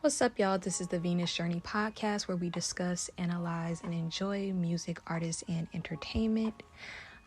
What's up, y'all? This is the Venus Journey podcast where we discuss, analyze, and enjoy music, artists, and entertainment.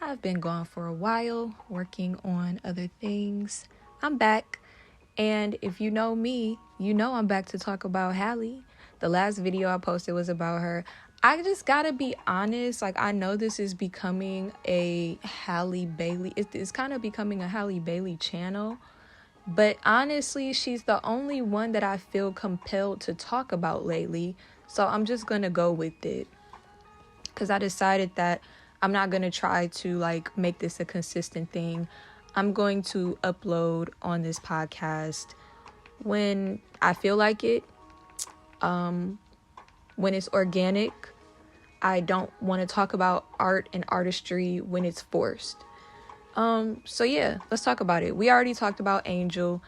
I've been gone for a while, working on other things. I'm back, and if you know me, you know I'm back to talk about Halle. The last video I posted was about her. I just gotta be honest, I know this is becoming a Halle Bailey, it's kind of becoming a Halle Bailey channel. But honestly, she's the only one that I feel compelled to talk about lately. So I'm just going to go with it. Because I decided that I'm not going to try to make this a consistent thing. I'm going to upload on this podcast when I feel like it. When it's organic. I don't want to talk about art and artistry when it's forced. So yeah, let's talk about it. We already talked about Angel.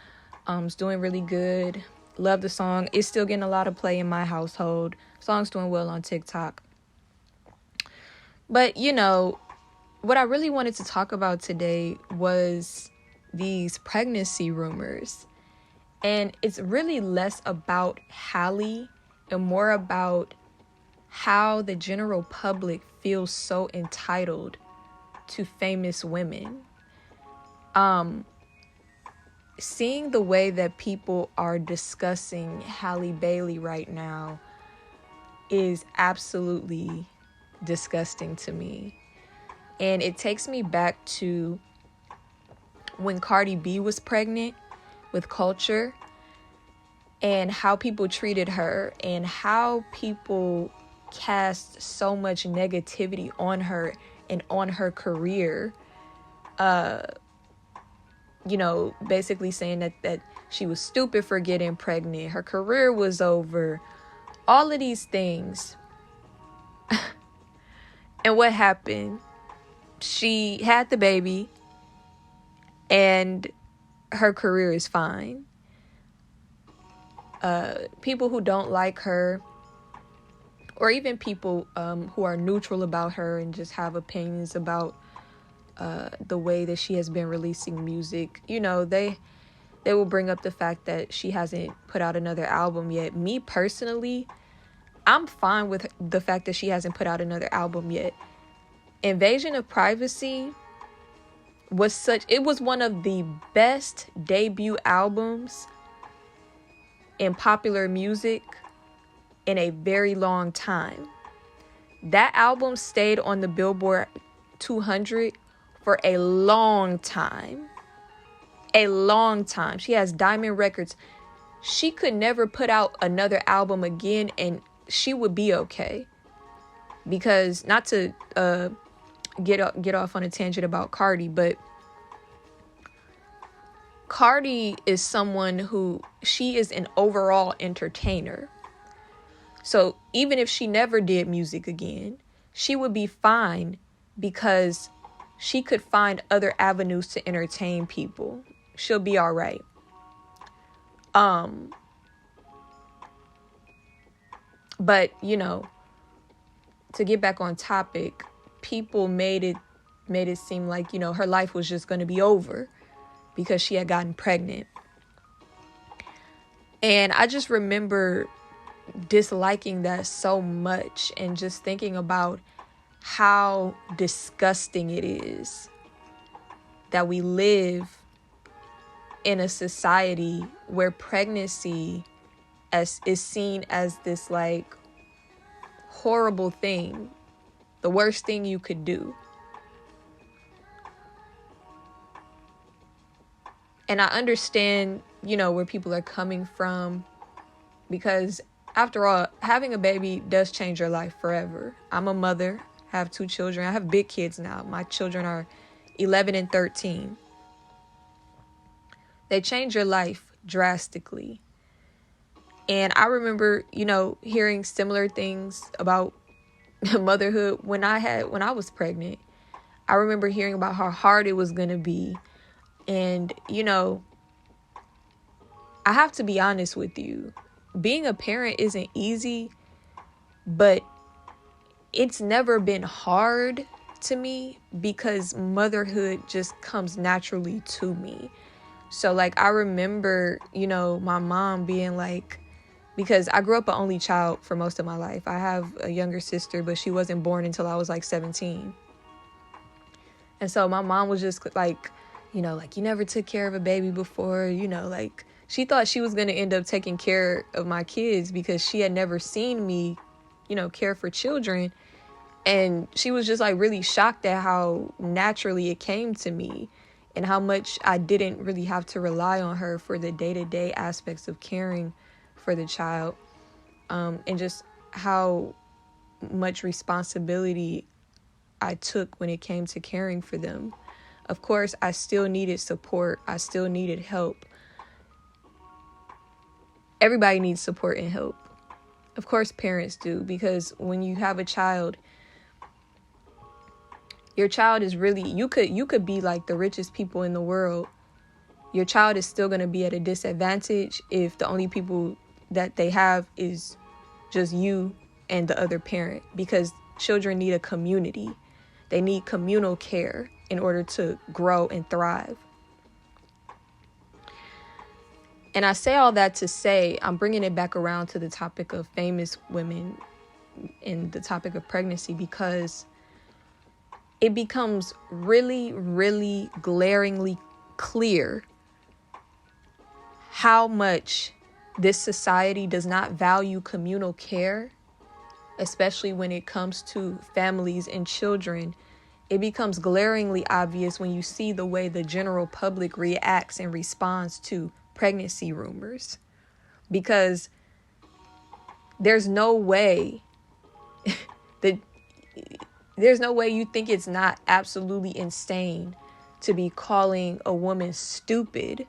It's doing really good. Love the song. It's still getting a lot of play in my household. Song's doing well on TikTok. But, what I really wanted to talk about today was these pregnancy rumors. And it's really less about Halle and more about how the general public feels so entitled to famous women. Seeing the way that people are discussing Halle Bailey right now is absolutely disgusting to me. And it takes me back to when Cardi B was pregnant with Culture and how people treated her and how people cast so much negativity on her and on her career, basically saying that she was stupid for getting pregnant, her career was over, all of these things. And what happened? She had the baby and her career is fine. People who don't like her, or even people who are neutral about her and just have opinions about the way that she has been releasing music, they will bring up the fact that she hasn't put out another album yet. Me personally, I'm fine with the fact that she hasn't put out another album yet. Invasion of Privacy was one of the best debut albums in popular music in a very long time. That album stayed on the Billboard 200 for a long time. A long time. She has Diamond Records. She could never put out another album again and she would be okay. Because, not to get off on a tangent about Cardi, but Cardi is someone who, she is an overall entertainer. So even if she never did music again, she would be fine because she could find other avenues to entertain people. She'll be all right. But, to get back on topic, people made it seem like, her life was just going to be over because she had gotten pregnant. And I just remember disliking that so much and just thinking about how disgusting it is that we live in a society where pregnancy is seen as this horrible thing, the worst thing you could do. And I understand, where people are coming from, because after all, having a baby does change your life forever. I'm a mother, I have 2 children. I have big kids now. My children are 11 and 13. They change your life drastically. And I remember, hearing similar things about motherhood when I was pregnant. I remember hearing about how hard it was going to be. And, I have to be honest with you. Being a parent isn't easy, but it's never been hard to me because motherhood just comes naturally to me. So I remember, my mom being like, because I grew up an only child for most of my life. I have a younger sister, but she wasn't born until I was like 17. And so my mom was just like, you never took care of a baby before, like she thought she was going to end up taking care of my kids because she had never seen me, care for children. And she was just like really shocked at how naturally it came to me and how much I didn't really have to rely on her for the day-to-day aspects of caring for the child, and just how much responsibility I took when it came to caring for them. Of course, I still needed support. I still needed help. Everybody needs support and help. Of course, parents do, because when you have a child, your child is really, you could be like the richest people in the world. Your child is still going to be at a disadvantage if the only people that they have is just you and the other parent, because children need a community. They need communal care in order to grow and thrive. And I say all that to say, I'm bringing it back around to the topic of famous women and the topic of pregnancy, because it becomes really, really glaringly clear how much this society does not value communal care, especially when it comes to families and children. It becomes glaringly obvious when you see the way the general public reacts and responds to pregnancy rumors, because there's no way that you think it's not absolutely insane to be calling a woman stupid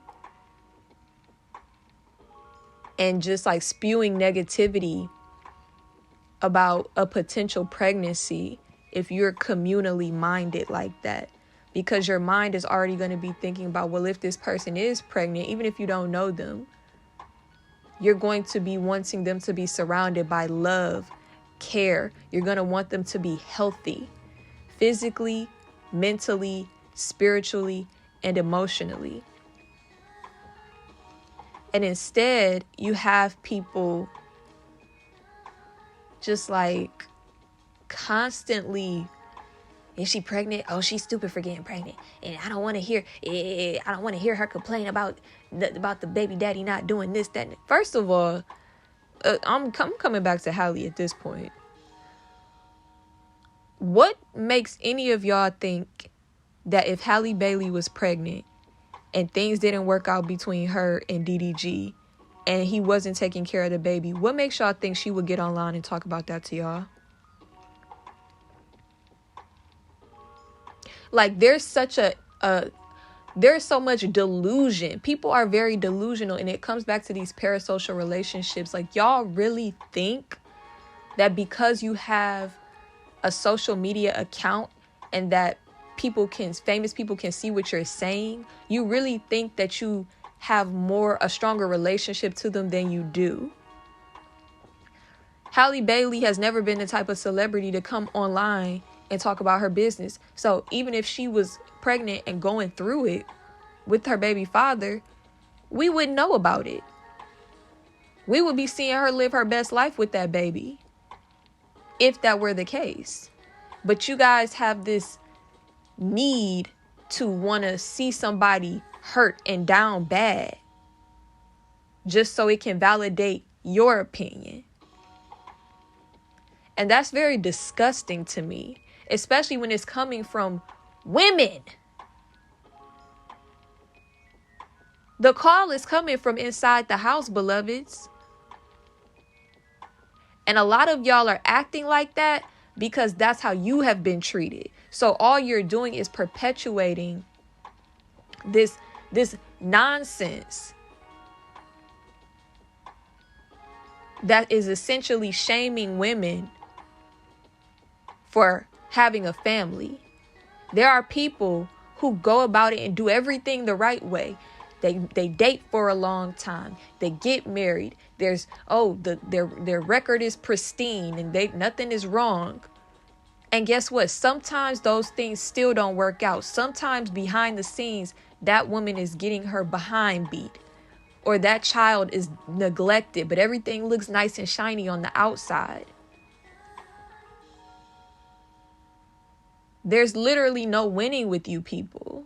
and just like spewing negativity about a potential pregnancy if you're communally minded like that. Because your mind is already going to be thinking about, well, if this person is pregnant, even if you don't know them, you're going to be wanting them to be surrounded by love, care. You're going to want them to be healthy, physically, mentally, spiritually, and emotionally. And instead, you have people just like constantly, is she pregnant? Oh, she's stupid for getting pregnant. And I don't want to hear her complain about the baby daddy not doing this, that. First of all, I'm coming back to Halle at this point. What makes any of y'all think that if Halle Bailey was pregnant and things didn't work out between her and DDG and he wasn't taking care of the baby, what makes y'all think she would get online and talk about that to y'all? Like, there's so much delusion. People are very delusional, and it comes back to these parasocial relationships. Like, y'all really think that because you have a social media account and that famous people can see what you're saying, you really think that you have a stronger relationship to them than you do. Halle Bailey has never been the type of celebrity to come online and talk about her business. So even if she was pregnant and going through it with her baby father, we wouldn't know about it. We would be seeing her live her best life with that baby, if that were the case. But you guys have this need to want to see somebody hurt and down bad just so it can validate your opinion. And that's very disgusting to me, especially when it's coming from women. The call is coming from inside the house, beloveds. And a lot of y'all are acting like that because that's how you have been treated. So all you're doing is perpetuating this nonsense that is essentially shaming women for having a family. There are people who go about it and do everything the right way. They date for a long time. They get married. Their record is pristine and nothing is wrong. And guess what? Sometimes those things still don't work out. Sometimes behind the scenes, that woman is getting her behind beat or that child is neglected, but everything looks nice and shiny on the outside. There's literally no winning with you people.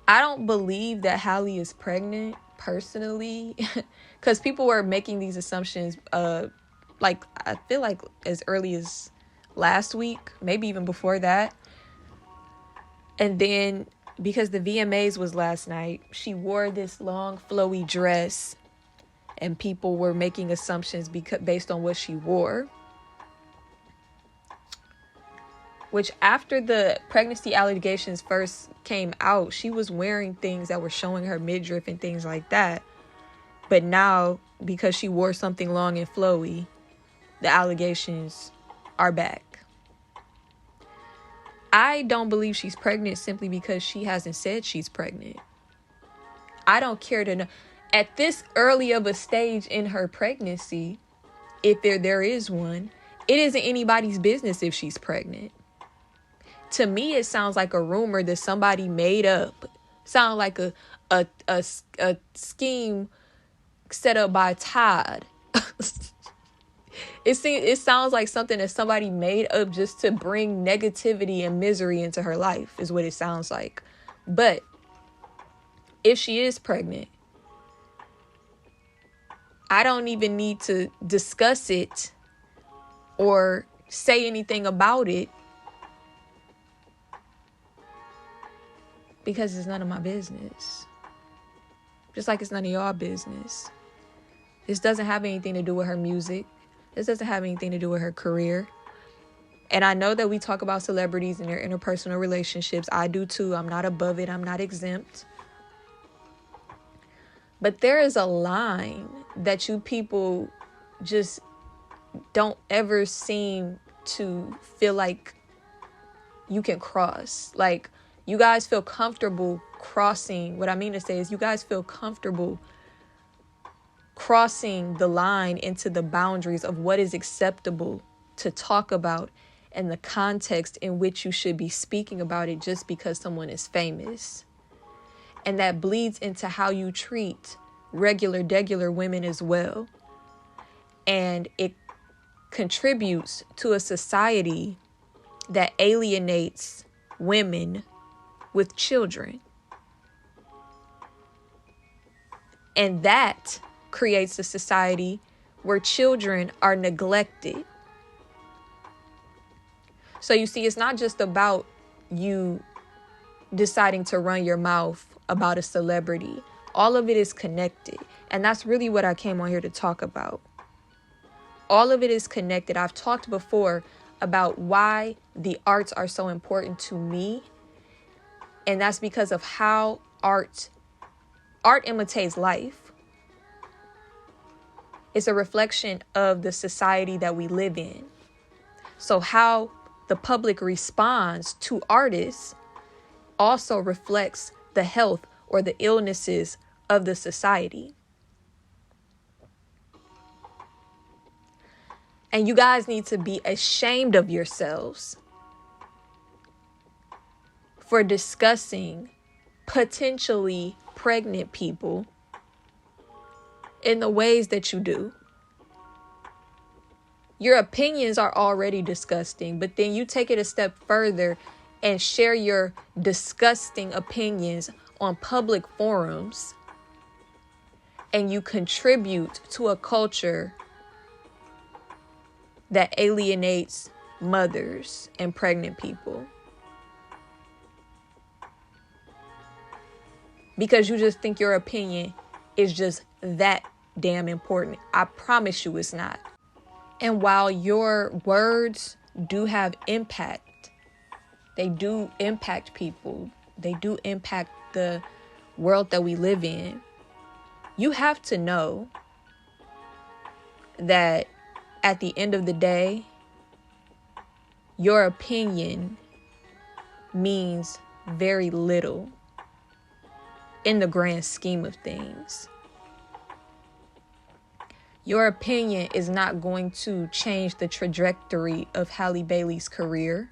I don't believe that Halle is pregnant personally, because people were making these assumptions like I feel like as early as last week, maybe even before that. And then because the VMAs was last night, she wore this long flowy dress and people were making assumptions based on what she wore. Which after the pregnancy allegations first came out, she was wearing things that were showing her midriff and things like that. But now, because she wore something long and flowy, the allegations are back. I don't believe she's pregnant simply because she hasn't said she's pregnant. I don't care to know. At this early of a stage in her pregnancy, if there is one, it isn't anybody's business if she's pregnant. To me, it sounds like a rumor that somebody made up. Sound like a scheme set up by Todd. It sounds like something that somebody made up just to bring negativity and misery into her life, is what it sounds like. But if she is pregnant, I don't even need to discuss it or say anything about it, because it's none of my business. Just like it's none of y'all business. This doesn't have anything to do with her music. This doesn't have anything to do with her career. And I know that we talk about celebrities and their interpersonal relationships. I do too. I'm not above it. I'm not exempt. But there is a line that you people just don't ever seem to feel like you can cross. Like, you guys feel comfortable crossing. What I mean to say is you guys feel comfortable crossing the line into the boundaries of what is acceptable to talk about and the context in which you should be speaking about it just because someone is famous. And that bleeds into how you treat regular women as well. And it contributes to a society that alienates women with children. And that creates a society where children are neglected. So you see, it's not just about you deciding to run your mouth about a celebrity. All of it is connected. And that's really what I came on here to talk about. All of it is connected. I've talked before about why the arts are so important to me. And that's because of how art imitates life. It's a reflection of the society that we live in. So how the public responds to artists also reflects the health or the illnesses of the society. And you guys need to be ashamed of yourselves for discussing potentially pregnant people in the ways that you do. Your opinions are already disgusting, but then you take it a step further and share your disgusting opinions on public forums, and you contribute to a culture that alienates mothers and pregnant people. Because you just think your opinion is just that damn important. I promise you it's not. And while your words do have impact, they do impact people, they do impact the world that we live in, you have to know that at the end of the day, your opinion means very little in the grand scheme of things. Your opinion is not going to change the trajectory of Halle Bailey's career.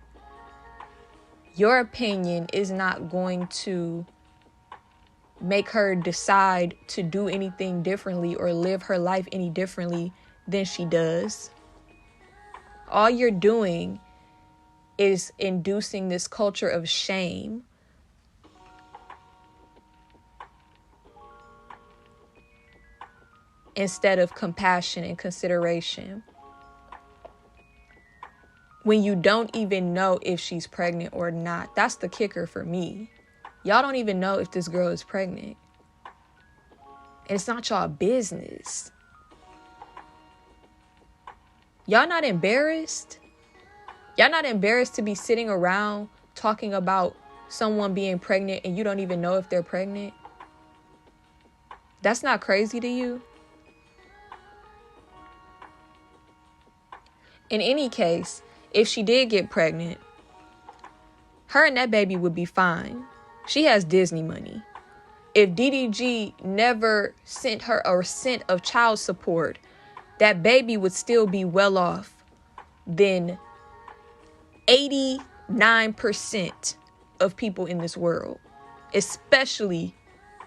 Your opinion is not going to make her decide to do anything differently or live her life any differently than she does. All you're doing is inducing this culture of shame. Instead of compassion and consideration. When you don't even know if she's pregnant or not. That's the kicker for me. Y'all don't even know if this girl is pregnant. And it's not y'all business. Y'all not embarrassed? Y'all not embarrassed to be sitting around talking about someone being pregnant and you don't even know if they're pregnant? That's not crazy to you? In any case, if she did get pregnant, her and that baby would be fine. She has Disney money. If DDG never sent her a cent of child support, that baby would still be well off than 89% of people in this world, especially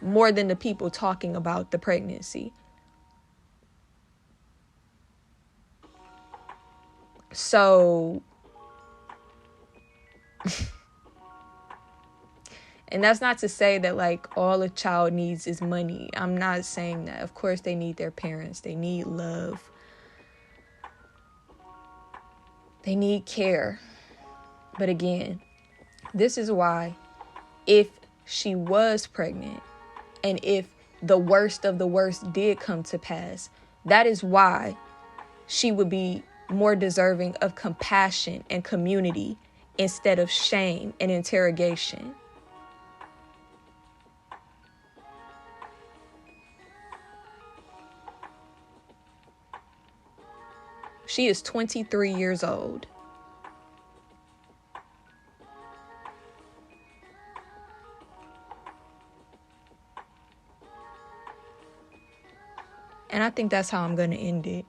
more than the people talking about the pregnancy. So, and that's not to say that like all a child needs is money. I'm not saying that. Of course they need their parents. They need love. They need care. But again, this is why if she was pregnant and if the worst of the worst did come to pass, that is why she would be more deserving of compassion and community instead of shame and interrogation. She is 23 years old. And I think that's how I'm going to end it.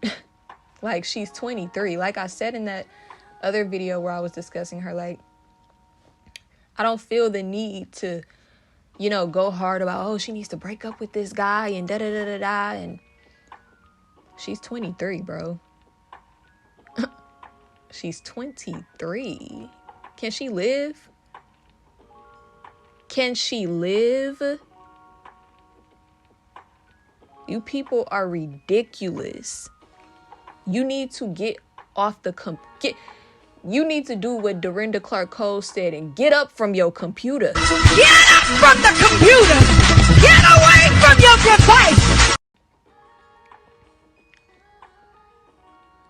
Like, she's 23. Like I said in that other video where I was discussing her, like, I don't feel the need to, go hard about, oh, she needs to break up with this guy and da-da-da-da-da. And she's 23, bro. She's 23. Can she live? Can she live? You people are ridiculous. You need to get off the you need to do what Dorinda Clark Cole said and get up from your computer. Get up from the computer! Get away from your device!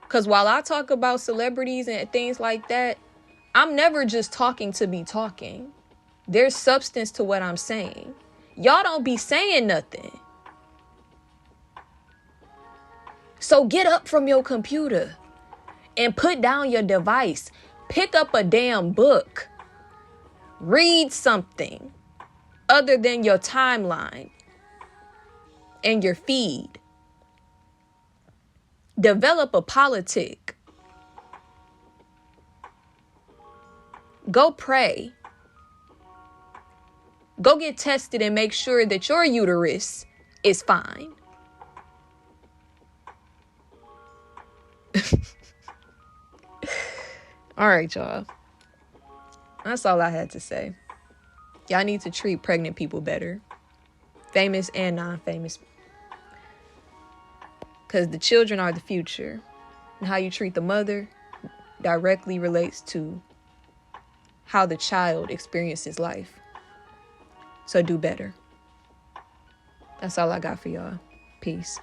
Because while I talk about celebrities and things like that, I'm never just talking to be talking. There's substance to what I'm saying. Y'all don't be saying nothing. So get up from your computer and put down your device. Pick up a damn book. Read something other than your timeline and your feed. Develop a politic. Go pray. Go get tested and make sure that your uterus is fine. All right, y'all. That's all I had to say. Y'all need to treat pregnant people better. Famous and non-famous. Because the children are the future. And how you treat the mother directly relates to how the child experiences life. So do better. That's all I got for y'all. Peace.